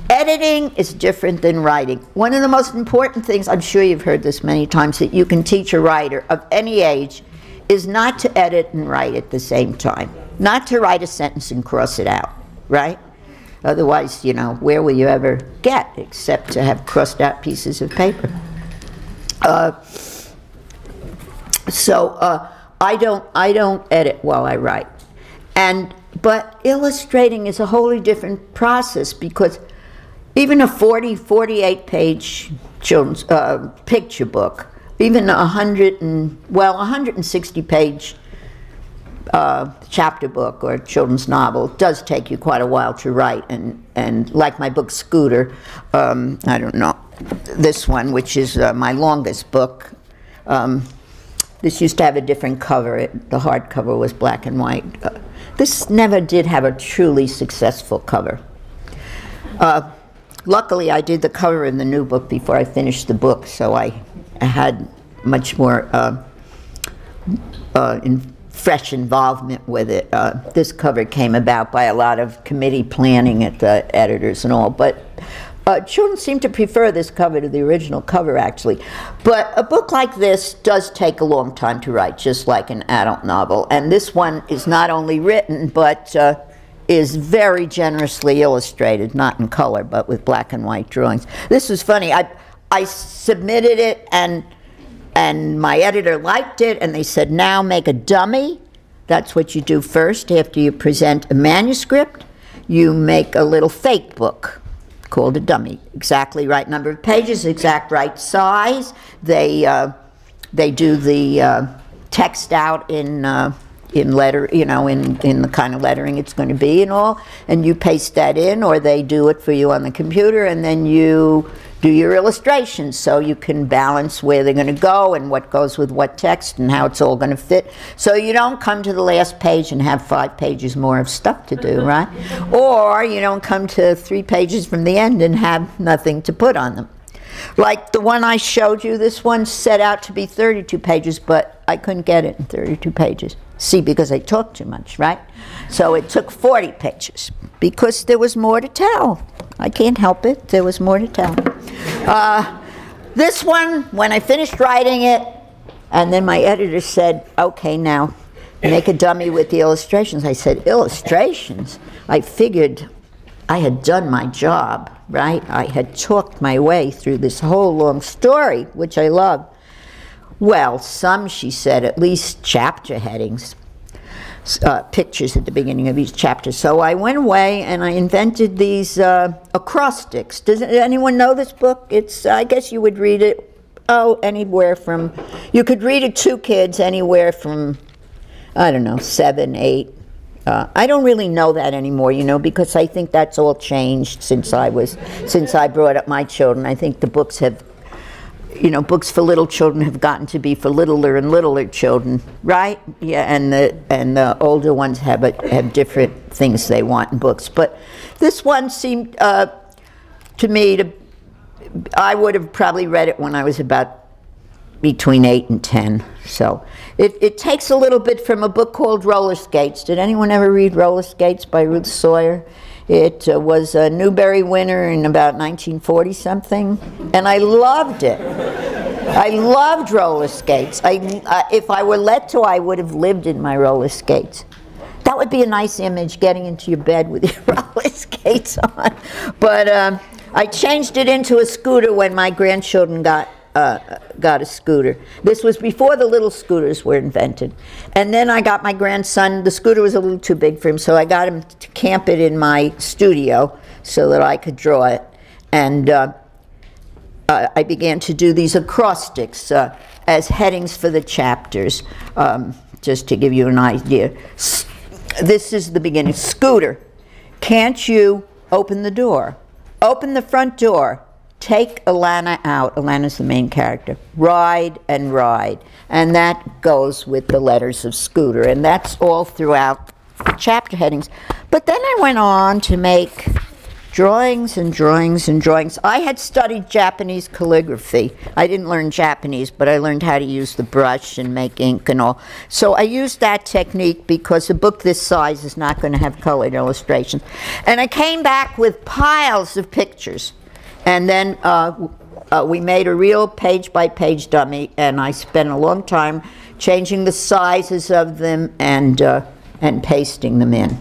Editing is different than writing. One of the most important things, I'm sure you've heard this many times, that you can teach a writer of any age is not to edit and write at the same time. Not to write a sentence and cross it out, right? Otherwise, you know, where will you ever get except to have crossed out pieces of paper? I don't edit while I write. But illustrating is a wholly different process, because even a 48 page children's picture book, even 160 page chapter book or children's novel does take you quite a while to write. And like my book Scooter, I don't know, this one, which is my longest book, this used to have a different cover. The hardcover was black and white. This never did have a truly successful cover. Luckily, I did the cover in the new book before I finished the book, so I had much more fresh involvement with it. This cover came about by a lot of committee planning at the editors and all, but children seem to prefer this cover to the original cover, actually. But a book like this does take a long time to write, just like an adult novel. And this one is not only written, but is very generously illustrated, not in color, but with black and white drawings. This was funny. I submitted it, and my editor liked it, and they said, now make a dummy. That's what you do first. After you present a manuscript, you make a little fake book called a dummy. Exactly right number of pages, exact right size. They do the text out in letter, you know, in the kind of lettering it's going to be and all, and you paste that in, or they do it for you on the computer, and then you do your illustrations so you can balance where they're going to go and what goes with what text and how it's all going to fit. So you don't come to the last page and have 5 pages more of stuff to do, right? Or you don't come to 3 pages from the end and have nothing to put on them. Like the one I showed you, this one set out to be 32 pages, but I couldn't get it in 32 pages. See, because I talk too much, right? So it took 40 pages because there was more to tell. I can't help it. There was more to tell. This one, when I finished writing it, and then my editor said, okay, now make a dummy with the illustrations. I said, illustrations? I figured I had done my job, right? I had talked my way through this whole long story, which I love. Well, some, she said, at least chapter headings, pictures at the beginning of each chapter. So I went away and I invented these acrostics. Does anyone know this book? It's, I guess you would read it, anywhere from, you could read it to kids anywhere from, I don't know, 7, 8. I don't really know that anymore, you know, because I think that's all changed since I brought up my children. I think the books have, you know, books for little children have gotten to be for littler and littler children, right? Yeah, and the older ones have different things they want in books. But this one seemed to me to, I would have probably read it when I was about between 8 and 10. So it takes a little bit from a book called Roller Skates. Did anyone ever read Roller Skates by Ruth Sawyer? It was a Newbery winner in about 1940 something, and I loved it. I loved roller skates. If I were let to, I would have lived in my roller skates. That would be a nice image, getting into your bed with your roller skates on. But I changed it into a scooter when my grandchildren got a scooter. This was before the little scooters were invented. And then I got my grandson, the scooter was a little too big for him, so I got him to camp it in my studio so that I could draw it. And I began to do these acrostics as headings for the chapters, just to give you an idea. This is the beginning. Scooter, can't you open the door? Open the front door. Take Alana out. Alana's the main character. Ride and ride. And that goes with the letters of Scooter. And that's all throughout the chapter headings. But then I went on to make drawings and drawings and drawings. I had studied Japanese calligraphy. I didn't learn Japanese, but I learned how to use the brush and make ink and all. So I used that technique because a book this size is not going to have colored illustrations. And I came back with piles of pictures. And then we made a real page-by-page dummy, and I spent a long time changing the sizes of them and pasting them in.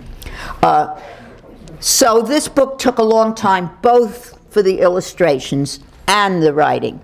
So this book took a long time, both for the illustrations and the writing.